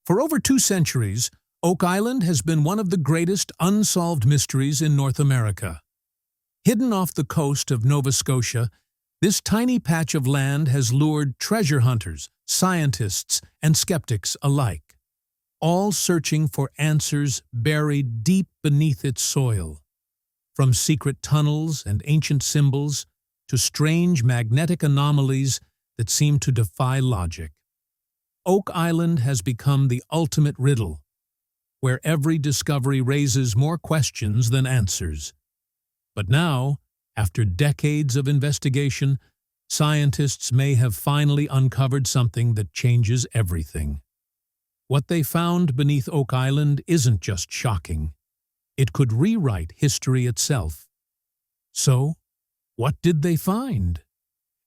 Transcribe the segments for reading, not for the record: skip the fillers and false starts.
For over 2 centuries, Oak Island has been one of the greatest unsolved mysteries in North America. Hidden off the coast of Nova Scotia, this tiny patch of land has lured treasure hunters, scientists, and skeptics alike, all searching for answers buried deep beneath its soil. From secret tunnels and ancient symbols to strange magnetic anomalies that seem to defy logic, Oak Island has become the ultimate riddle, where every discovery raises more questions than answers. But now, after decades of investigation, scientists may have finally uncovered something that changes everything. What they found beneath Oak Island isn't just shocking. It could rewrite history itself. So, what did they find?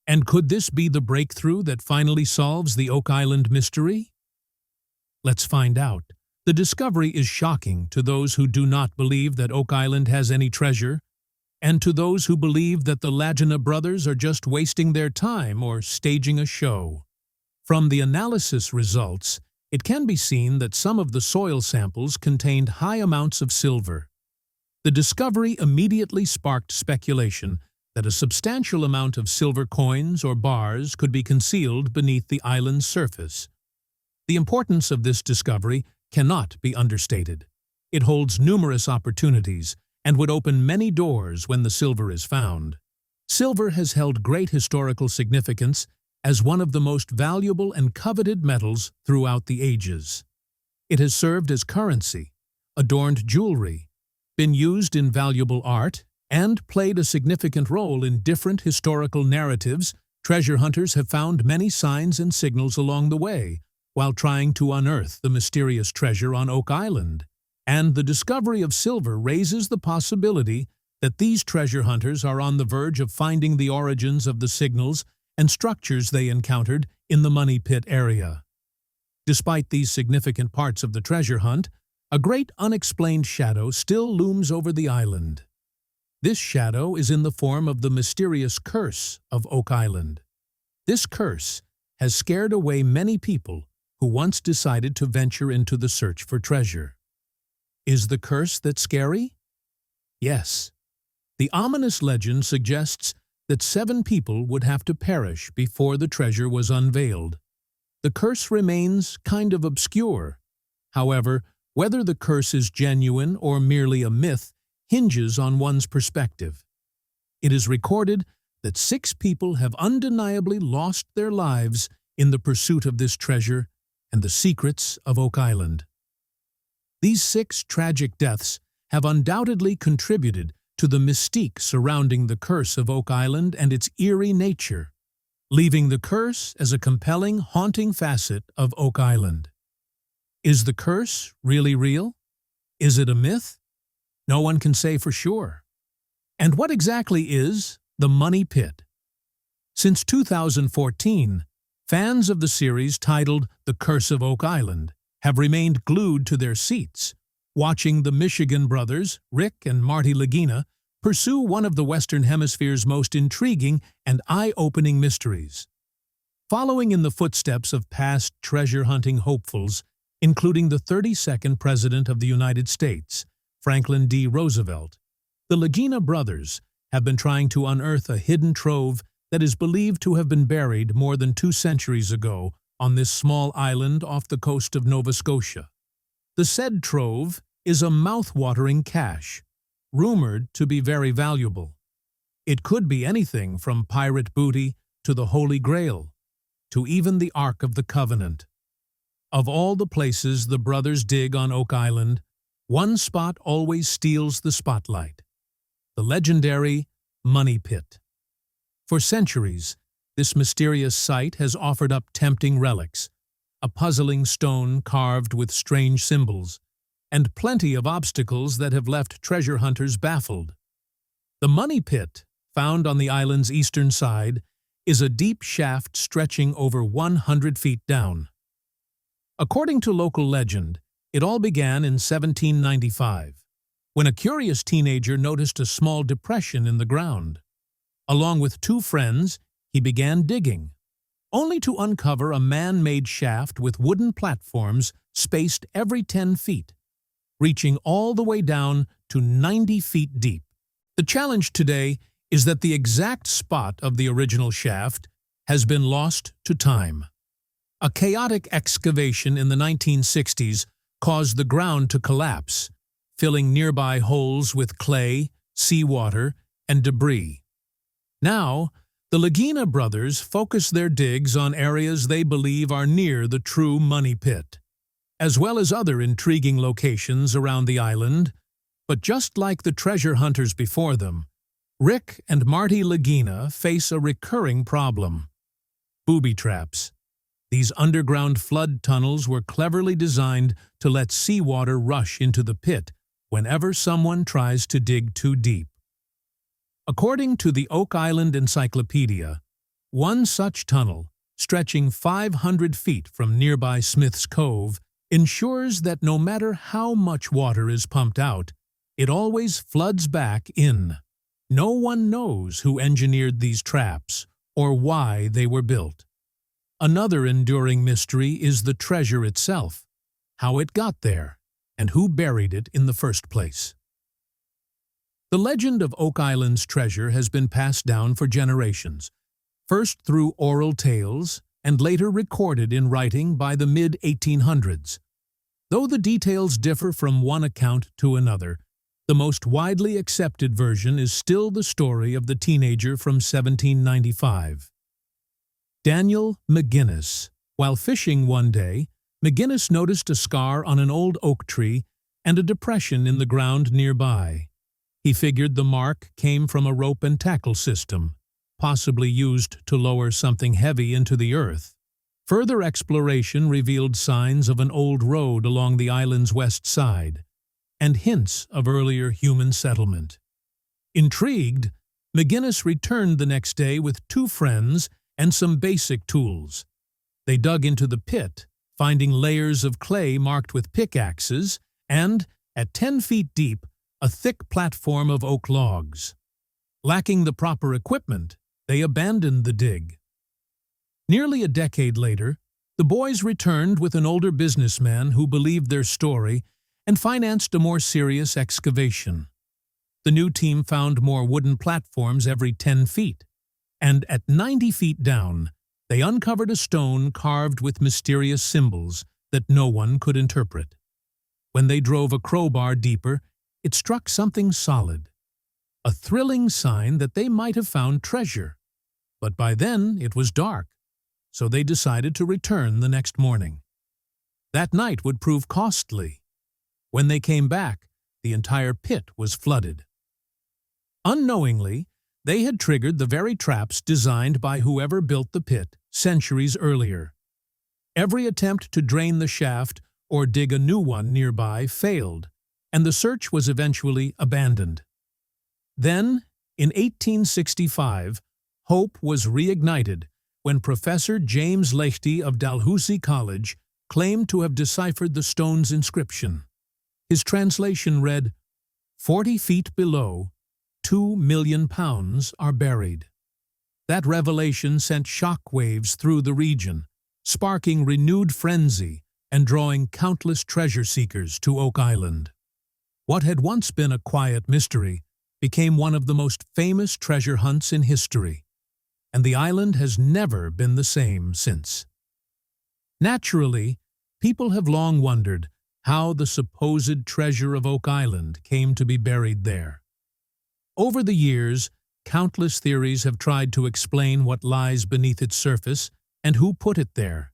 And could this be the breakthrough that finally solves the Oak Island mystery? Let's find out. The discovery is shocking to those who do not believe that Oak Island has any treasure, and to those who believe that the Lagina brothers are just wasting their time or staging a show. From the analysis results, it can be seen that some of the soil samples contained high amounts of silver. The discovery immediately sparked speculation that a substantial amount of silver coins or bars could be concealed beneath the island's surface. The importance of this discovery cannot be understated. It holds numerous opportunities and would open many doors when the silver is found. Silver has held great historical significance as one of the most valuable and coveted metals throughout the ages. It has served as currency, adorned jewelry, been used in valuable art, and played a significant role in different historical narratives. Treasure hunters have found many signs and signals along the way while trying to unearth the mysterious treasure on Oak Island. And the discovery of silver raises the possibility that these treasure hunters are on the verge of finding the origins of the signals and structures they encountered in the Money Pit area. Despite these significant parts of the treasure hunt, a great unexplained shadow still looms over the island. This shadow is in the form of the mysterious curse of Oak Island. This curse has scared away many people who once decided to venture into the search for treasure. Is the curse that scary? Yes. The ominous legend suggests that 7 people would have to perish before the treasure was unveiled. The curse remains kind of obscure. However, whether the curse is genuine or merely a myth hinges on one's perspective. It is recorded that 6 people have undeniably lost their lives in the pursuit of this treasure and the secrets of Oak Island. These 6 tragic deaths have undoubtedly contributed to the mystique surrounding the curse of Oak Island and its eerie nature, leaving the curse as a compelling, haunting facet of Oak Island. Is the curse really real? Is it a myth? No one can say for sure. And what exactly is the Money Pit? Since 2014, fans of the series titled The Curse of Oak Island have remained glued to their seats, watching the Michigan brothers, Rick and Marty Lagina, pursue one of the Western Hemisphere's most intriguing and eye-opening mysteries. Following in the footsteps of past treasure-hunting hopefuls, including the 32nd President of the United States, Franklin D. Roosevelt, the Lagina brothers have been trying to unearth a hidden trove that is believed to have been buried more than 2 centuries ago on this small island off the coast of Nova Scotia. The said trove is a mouth-watering cache, rumored to be very valuable. It could be anything from pirate booty to the Holy Grail, to even the Ark of the Covenant. Of all the places the brothers dig on Oak Island, one spot always steals the spotlight: the legendary Money Pit. For centuries, this mysterious site has offered up tempting relics, a puzzling stone carved with strange symbols, and plenty of obstacles that have left treasure hunters baffled. The Money Pit, found on the island's eastern side, is a deep shaft stretching over 100 feet down. According to local legend, it all began in 1795, when a curious teenager noticed a small depression in the ground. Along with 2 friends, he began digging. only to uncover a man-made shaft with wooden platforms spaced every 10 feet, reaching all the way down to 90 feet deep. The challenge today is that the exact spot of the original shaft has been lost to time. A chaotic excavation in the 1960s caused the ground to collapse, filling nearby holes with clay, seawater, and debris. Now, the Lagina brothers focus their digs on areas they believe are near the true money pit, as well as other intriguing locations around the island. But just like the treasure hunters before them, Rick and Marty Lagina face a recurring problem: booby traps. These underground flood tunnels were cleverly designed to let seawater rush into the pit whenever someone tries to dig too deep. According to the Oak Island Encyclopedia, one such tunnel, stretching 500 feet from nearby Smith's Cove, ensures that no matter how much water is pumped out, it always floods back in. No one knows who engineered these traps or why they were built. Another enduring mystery is the treasure itself, how it got there, and who buried it in the first place. The legend of Oak Island's treasure has been passed down for generations, first through oral tales and later recorded in writing by the mid-1800s. Though the details differ from one account to another, the most widely accepted version is still the story of the teenager from 1795. Daniel McGinnis. While fishing one day, McGinnis noticed a scar on an old oak tree and a depression in the ground nearby. He figured the mark came from a rope and tackle system, possibly used to lower something heavy into the earth. Further exploration revealed signs of an old road along the island's west side, and hints of earlier human settlement. Intrigued, McGinnis returned the next day with 2 friends and some basic tools. They dug into the pit, finding layers of clay marked with pickaxes and, at 10 feet deep, a thick platform of oak logs. Lacking the proper equipment, they abandoned the dig. Nearly a decade later, the boys returned with an older businessman who believed their story and financed a more serious excavation. The new team found more wooden platforms every 10 feet, and at 90 feet down, they uncovered a stone carved with mysterious symbols that no one could interpret. When they drove a crowbar deeper, it struck something solid, a thrilling sign that they might have found treasure. But by then it was dark, so they decided to return the next morning. That night would prove costly. When they came back, the entire pit was flooded. Unknowingly, they had triggered the very traps designed by whoever built the pit centuries earlier. Every attempt to drain the shaft or dig a new one nearby failed, and the search was eventually abandoned. Then, in 1865, hope was reignited when Professor James Leighty of Dalhousie College claimed to have deciphered the stone's inscription. His translation read, "40 feet below, 2 million pounds are buried." That revelation sent shockwaves through the region, sparking renewed frenzy and drawing countless treasure seekers to Oak Island. What had once been a quiet mystery became one of the most famous treasure hunts in history, and the island has never been the same since. Naturally, people have long wondered how the supposed treasure of Oak Island came to be buried there. Over the years, countless theories have tried to explain what lies beneath its surface and who put it there.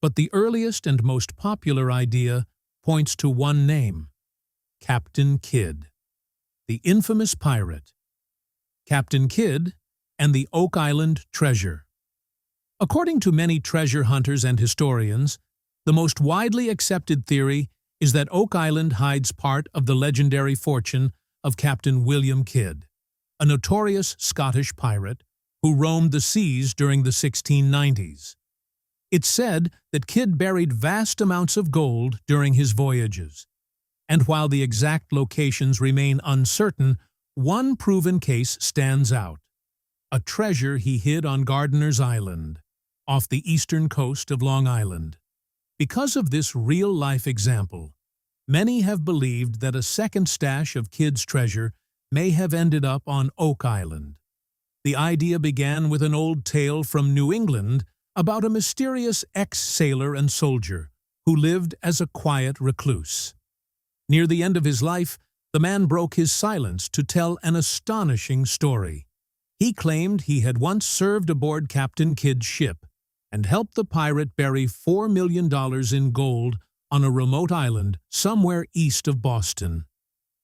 But the earliest and most popular idea points to one name: Captain Kidd, the infamous pirate. Captain Kidd and the Oak Island treasure. According to many treasure hunters and historians, the most widely accepted theory is that Oak Island hides part of the legendary fortune of Captain William Kidd, a notorious Scottish pirate who roamed the seas during the 1690s. It's said that Kidd buried vast amounts of gold during his voyages, and while the exact locations remain uncertain, one proven case stands out: a treasure he hid on Gardiner's Island, off the eastern coast of Long Island. Because of this real-life example, many have believed that a second stash of kids' treasure may have ended up on Oak Island. The idea began with an old tale from New England about a mysterious ex-sailor and soldier who lived as a quiet recluse. Near the end of his life, the man broke his silence to tell an astonishing story. He claimed he had once served aboard Captain Kidd's ship and helped the pirate bury $4 million in gold on a remote island somewhere east of Boston.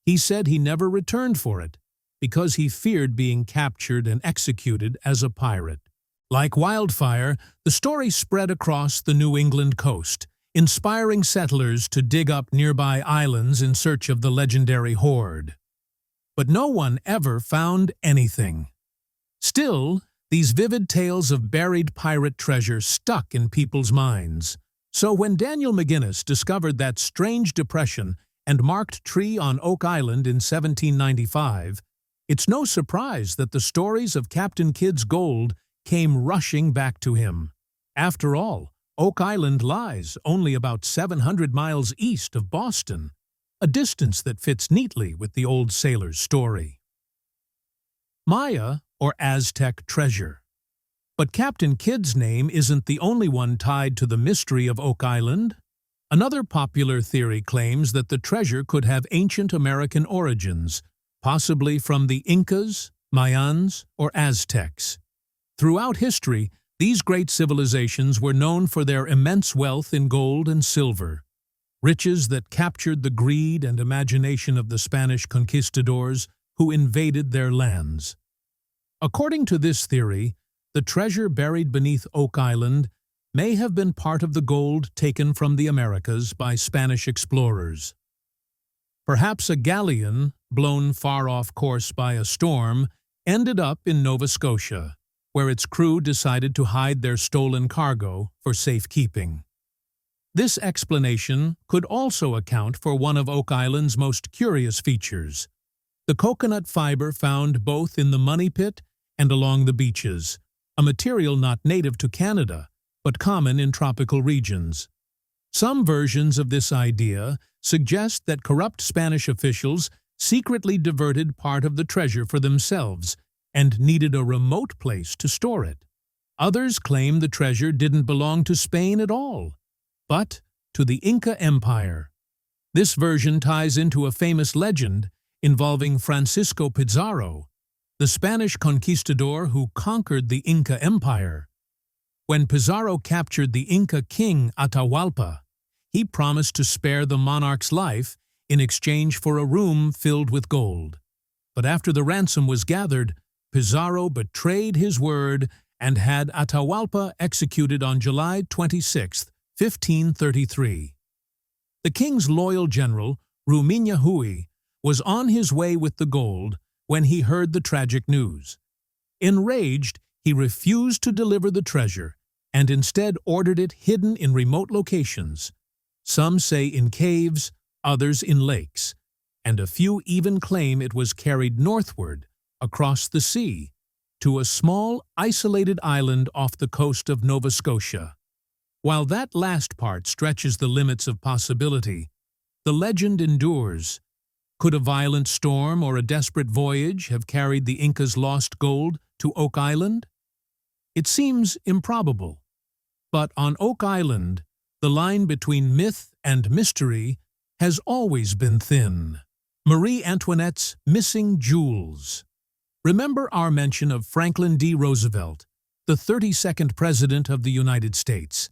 He said he never returned for it because he feared being captured and executed as a pirate. Like wildfire, the story spread across the New England coast, inspiring settlers to dig up nearby islands in search of the legendary hoard. But no one ever found anything. Still, these vivid tales of buried pirate treasure stuck in people's minds. So when Daniel McGinnis discovered that strange depression and marked tree on Oak Island in 1795, it's no surprise that the stories of Captain Kidd's gold came rushing back to him. After all, Oak Island lies only about 700 miles east of Boston, a distance that fits neatly with the old sailor's story. Maya, or Aztec treasure. But Captain Kidd's name isn't the only one tied to the mystery of Oak Island. Another popular theory claims that the treasure could have ancient American origins, possibly from the Incas, Mayans, or Aztecs. Throughout history, these great civilizations were known for their immense wealth in gold and silver, riches that captured the greed and imagination of the Spanish conquistadors who invaded their lands. According to this theory, the treasure buried beneath Oak Island may have been part of the gold taken from the Americas by Spanish explorers. Perhaps a galleon, blown far off course by a storm, ended up in Nova Scotia, where its crew decided to hide their stolen cargo for safekeeping. This explanation could also account for one of Oak Island's most curious features: the coconut fiber found both in the money pit and along the beaches, a material not native to Canada, but common in tropical regions. Some versions of this idea suggest that corrupt Spanish officials secretly diverted part of the treasure for themselves and needed a remote place to store it. Others claim the treasure didn't belong to Spain at all, but to the Inca Empire. This version ties into a famous legend involving Francisco Pizarro, the Spanish conquistador who conquered the Inca Empire. When Pizarro captured the Inca king Atahualpa, he promised to spare the monarch's life in exchange for a room filled with gold. But after the ransom was gathered, Pizarro betrayed his word and had Atahualpa executed on July 26, 1533. The king's loyal general, Rumiñahui, was on his way with the gold when he heard the tragic news. Enraged, he refused to deliver the treasure and instead ordered it hidden in remote locations. Some say in caves, others in lakes, and a few even claim it was carried northward, across the sea, to a small, isolated island off the coast of Nova Scotia. While that last part stretches the limits of possibility, the legend endures. Could a violent storm or a desperate voyage have carried the Incas' lost gold to Oak Island? It seems improbable. But on Oak Island, the line between myth and mystery has always been thin. Marie Antoinette's missing jewels. Remember our mention of Franklin D. Roosevelt, the 32nd President of the United States,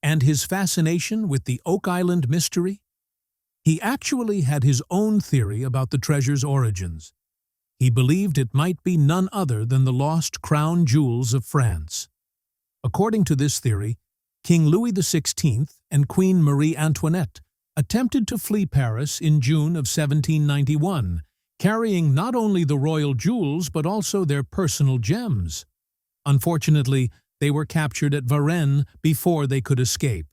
and his fascination with the Oak Island mystery? He actually had his own theory about the treasure's origins. He believed it might be none other than the lost crown jewels of France. According to this theory, King Louis XVI and Queen Marie Antoinette attempted to flee Paris in June of 1791, carrying not only the royal jewels but also their personal gems. Unfortunately, they were captured at Varennes before they could escape.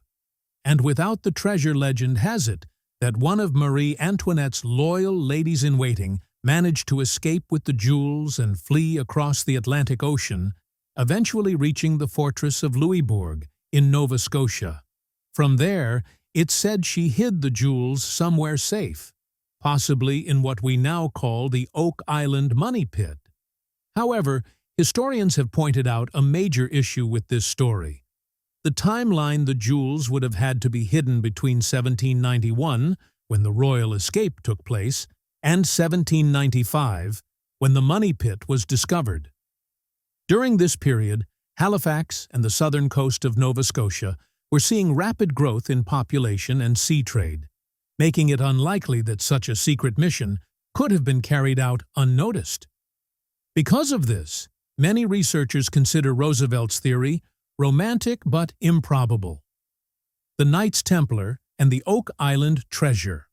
And without the treasure, legend has it that one of Marie Antoinette's loyal ladies-in-waiting managed to escape with the jewels and flee across the Atlantic Ocean, eventually reaching the fortress of Louisbourg in Nova Scotia. From there, it's said she hid the jewels somewhere safe, possibly in what we now call the Oak Island money pit. However, historians have pointed out a major issue with this story. The timeline the jewels would have had to be hidden between 1791, when the royal escape took place, and 1795, when the money pit was discovered. During this period, Halifax and the southern coast of Nova Scotia were seeing rapid growth in population and sea trade, making it unlikely that such a secret mission could have been carried out unnoticed. Because of this, many researchers consider Roosevelt's theory romantic but improbable. The Knights Templar and the Oak Island treasure.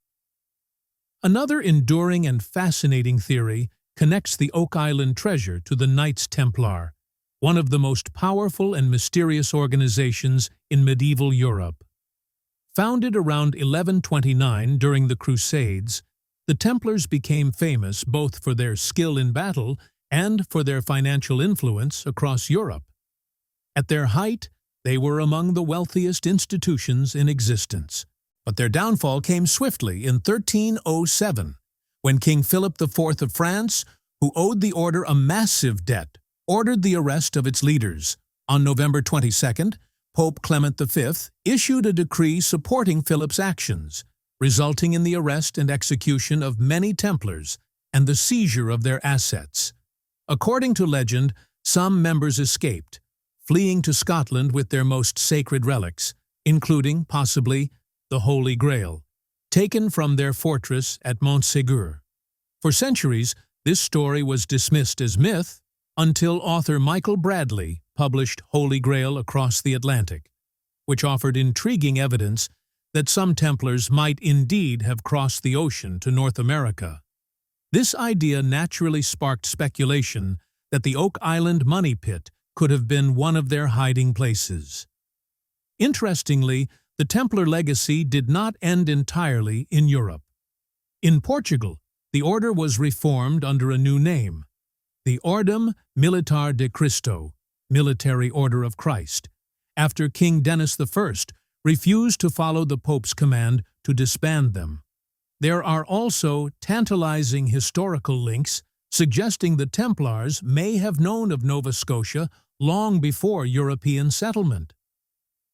Another enduring and fascinating theory connects the Oak Island treasure to the Knights Templar, one of the most powerful and mysterious organizations in medieval Europe. Founded around 1129 during the Crusades, the Templars became famous both for their skill in battle and for their financial influence across Europe. At their height, they were among the wealthiest institutions in existence. But their downfall came swiftly in 1307, when King Philip IV of France, who owed the order a massive debt, ordered the arrest of its leaders. On November 22nd, Pope Clement V issued a decree supporting Philip's actions, resulting in the arrest and execution of many Templars and the seizure of their assets. According to legend, some members escaped, fleeing to Scotland with their most sacred relics, including, possibly, the Holy Grail, taken from their fortress at Montségur. For centuries, this story was dismissed as myth until author Michael Bradley published Holy Grail Across the Atlantic, which offered intriguing evidence that some Templars might indeed have crossed the ocean to North America. This idea naturally sparked speculation that the Oak Island money pit could have been one of their hiding places. Interestingly, the Templar legacy did not end entirely in Europe. In Portugal, the order was reformed under a new name, the Ordem Militar de Cristo, Military Order of Christ, after King Denis I refused to follow the Pope's command to disband them. There are also tantalizing historical links suggesting the Templars may have known of Nova Scotia long before European settlement.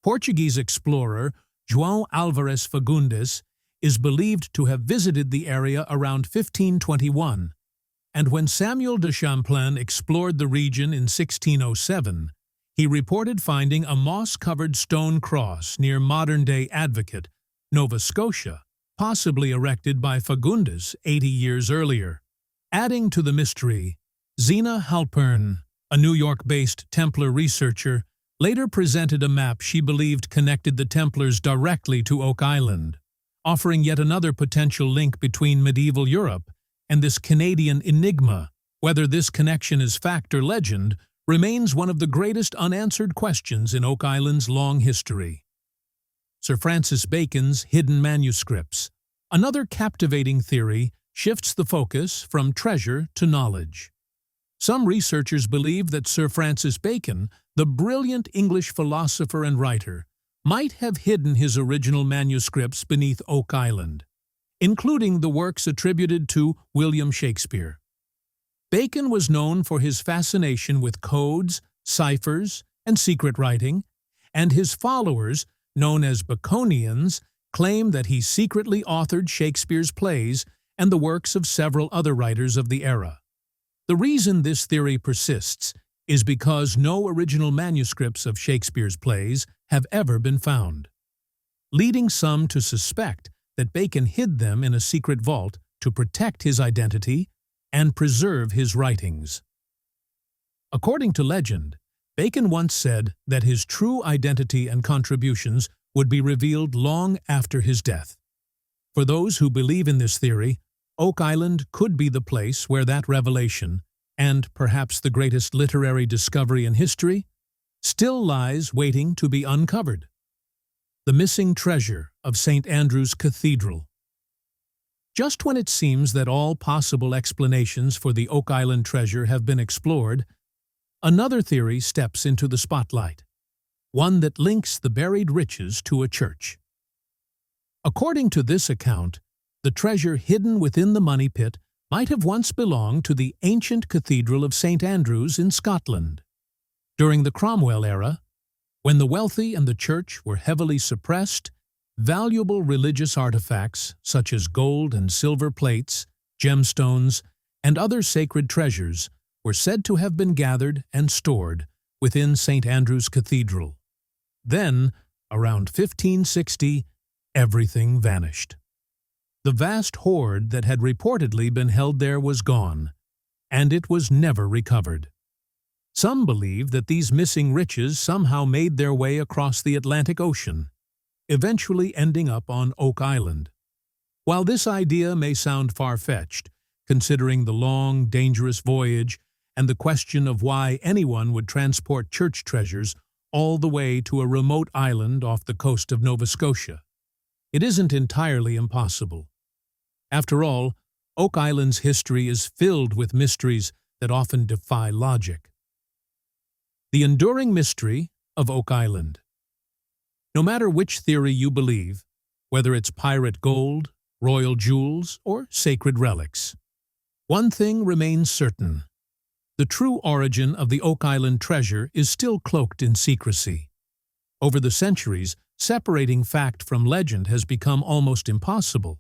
Portuguese explorer João Álvares Fagundes is believed to have visited the area around 1521, and when Samuel de Champlain explored the region in 1607, he reported finding a moss-covered stone cross near modern-day Advocate, Nova Scotia, possibly erected by Fagundes 80 years earlier. Adding to the mystery, Zena Halpern, a New York-based Templar researcher, later presented a map she believed connected the Templars directly to Oak Island, offering yet another potential link between medieval Europe and this Canadian enigma. Whether this connection is fact or legend remains one of the greatest unanswered questions in Oak Island's long history. Sir Francis Bacon's hidden manuscripts. Another captivating theory shifts the focus from treasure to knowledge. Some researchers believe that Sir Francis Bacon, the brilliant English philosopher and writer, might have hidden his original manuscripts beneath Oak Island, including the works attributed to William Shakespeare. Bacon was known for his fascination with codes, ciphers, and secret writing, and his followers, known as Baconians, claim that he secretly authored Shakespeare's plays and the works of several other writers of the era. The reason this theory persists is because no original manuscripts of Shakespeare's plays have ever been found, leading some to suspect that Bacon hid them in a secret vault to protect his identity and preserve his writings. According to legend, Bacon once said that his true identity and contributions would be revealed long after his death. For those who believe in this theory, Oak Island could be the place where that revelation, and perhaps the greatest literary discovery in history, still lies waiting to be uncovered. The missing treasure of St. Andrew's Cathedral. Just when it seems that all possible explanations for the Oak Island treasure have been explored, another theory steps into the spotlight, one that links the buried riches to a church. According to this account, the treasure hidden within the money pit might have once belonged to the ancient Cathedral of St. Andrews in Scotland. During the Cromwell era, when the wealthy and the church were heavily suppressed, valuable religious artifacts such as gold and silver plates, gemstones, and other sacred treasures were said to have been gathered and stored within St. Andrew's Cathedral. Then, around 1560, everything vanished. The vast hoard that had reportedly been held there was gone, and it was never recovered. Some believe that these missing riches somehow made their way across the Atlantic Ocean, eventually ending up on Oak Island. While this idea may sound far-fetched, considering the long, dangerous voyage and the question of why anyone would transport church treasures all the way to a remote island off the coast of Nova Scotia, it isn't entirely impossible. After all, Oak Island's history is filled with mysteries that often defy logic. The enduring mystery of Oak Island. No matter which theory you believe, whether it's pirate gold, royal jewels, or sacred relics, one thing remains certain. The true origin of the Oak Island treasure is still cloaked in secrecy. Over the centuries, separating fact from legend has become almost impossible,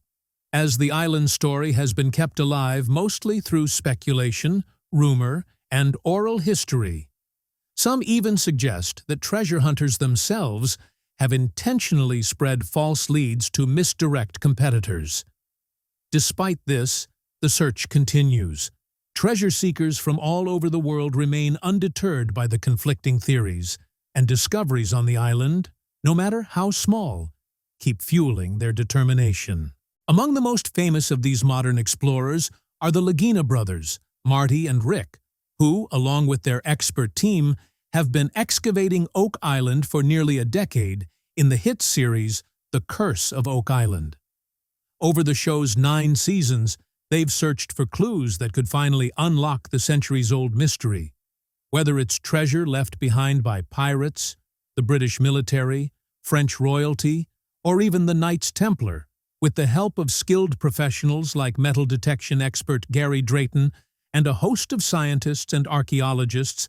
as the island story has been kept alive mostly through speculation, rumor, and oral history. Some even suggest that treasure hunters themselves have intentionally spread false leads to misdirect competitors. Despite this, the search continues. Treasure seekers from all over the world remain undeterred by the conflicting theories, and discoveries on the island, no matter how small, keep fueling their determination. Among the most famous of these modern explorers are the Lagina brothers, Marty and Rick, who, along with their expert team, have been excavating Oak Island for nearly a decade in the hit series The Curse of Oak Island. Over the show's 9 seasons, they've searched for clues that could finally unlock the centuries-old mystery. Whether it's treasure left behind by pirates, the British military, French royalty, or even the Knights Templar, with the help of skilled professionals like metal detection expert Gary Drayton and a host of scientists and archaeologists,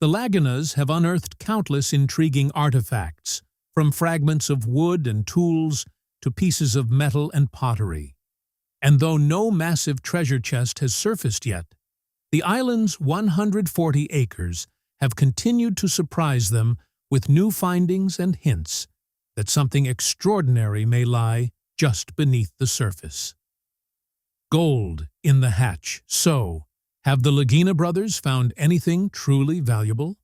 the Laginas have unearthed countless intriguing artifacts, from fragments of wood and tools to pieces of metal and pottery. And though no massive treasure chest has surfaced yet, the island's 140 acres have continued to surprise them with new findings and hints that something extraordinary may lie just beneath the surface. Gold in the hatch. So, have the Lagina brothers found anything truly valuable?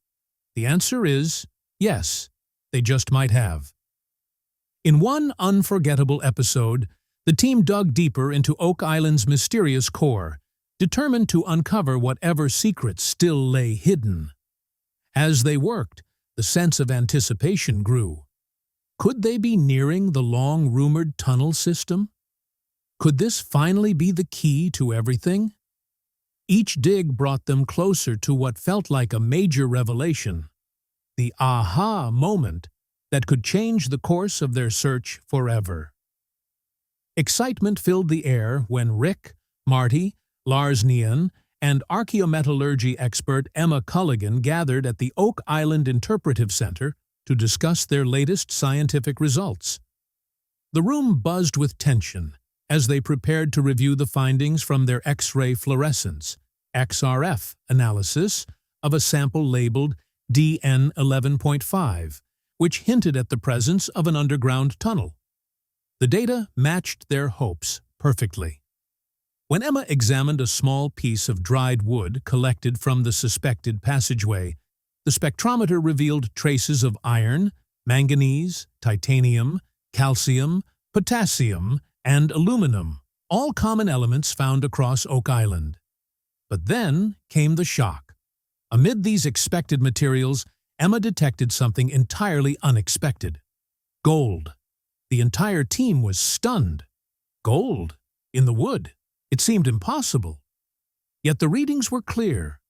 The answer is yes, they just might have. In one unforgettable episode, the team dug deeper into Oak Island's mysterious core, determined to uncover whatever secrets still lay hidden. As they worked, the sense of anticipation grew. Could they be nearing the long-rumored tunnel system? Could this finally be the key to everything? Each dig brought them closer to what felt like a major revelation, the aha moment that could change the course of their search forever. Excitement filled the air when Rick, Marty, Lars Nian, and archaeometallurgy expert Emma Culligan gathered at the Oak Island Interpretive Center to discuss their latest scientific results. The room buzzed with tension as they prepared to review the findings from their X-ray fluorescence (XRF) analysis of a sample labeled DN11.5, which hinted at the presence of an underground tunnel. The data matched their hopes perfectly. When Emma examined a small piece of dried wood collected from the suspected passageway, the spectrometer revealed traces of iron, manganese, titanium, calcium, potassium, and aluminum, all common elements found across Oak Island. But then came the shock. Amid these expected materials, Emma detected something entirely unexpected: gold. The entire team was stunned. Gold? In the wood? It seemed impossible. Yet the readings were clear.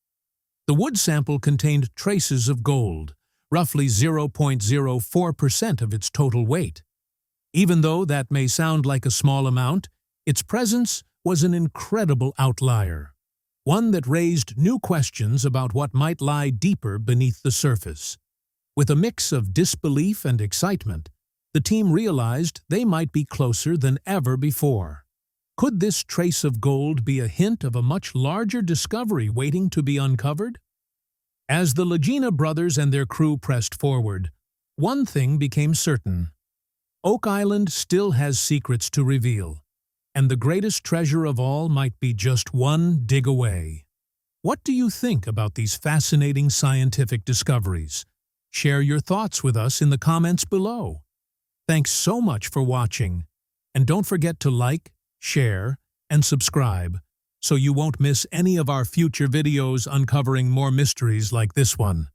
The wood sample contained traces of gold, roughly 0.04% of its total weight. Even though that may sound like a small amount, its presence was an incredible outlier, one that raised new questions about what might lie deeper beneath the surface. With a mix of disbelief and excitement, the team realized they might be closer than ever before. Could this trace of gold be a hint of a much larger discovery waiting to be uncovered? As the Legina brothers and their crew pressed forward, one thing became certain. Oak Island still has secrets to reveal, and the greatest treasure of all might be just one dig away. What do you think about these fascinating scientific discoveries? Share your thoughts with us in the comments below. Thanks so much for watching, and don't forget to like, share, and subscribe so you won't miss any of our future videos uncovering more mysteries like this one.